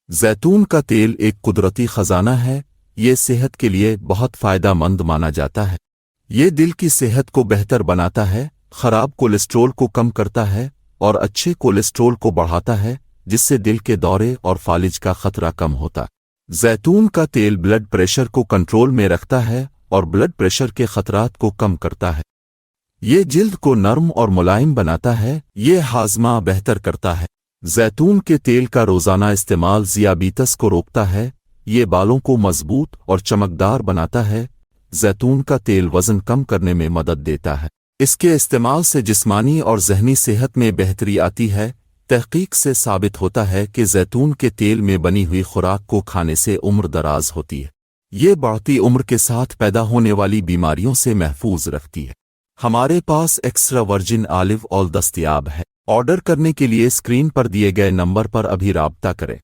زیتون کا تیل ایک قدرتی خزانہ ہے۔ یہ صحت کے لیے بہت فائدہ مند مانا جاتا ہے۔ یہ دل کی صحت کو بہتر بناتا ہے، خراب کولیسٹرول کو کم کرتا ہے اور اچھے کولیسٹرول کو بڑھاتا ہے، جس سے دل کے دورے اور فالج کا خطرہ کم ہوتا ہے۔ زیتون کا تیل بلڈ پریشر کو کنٹرول میں رکھتا ہے اور بلڈ پریشر کے خطرات کو کم کرتا ہے۔ یہ جلد کو نرم اور ملائم بناتا ہے۔ یہ ہاضمہ بہتر کرتا ہے۔ زیتون کے تیل کا روزانہ استعمال ذیابیطس کو روکتا ہے۔ یہ بالوں کو مضبوط اور چمکدار بناتا ہے۔ زیتون کا تیل وزن کم کرنے میں مدد دیتا ہے۔ اس کے استعمال سے جسمانی اور ذہنی صحت میں بہتری آتی ہے۔ تحقیق سے ثابت ہوتا ہے کہ زیتون کے تیل میں بنی ہوئی خوراک کو کھانے سے عمر دراز ہوتی ہے۔ یہ بڑھتی عمر کے ساتھ پیدا ہونے والی بیماریوں سے محفوظ رکھتی ہے۔ ہمارے پاس ایکسٹرا ورجن آلیو آئل دستیاب ہے۔ آرڈر کرنے کے لیے اسکرین پر دیے گئے نمبر پر ابھی رابطہ کریں۔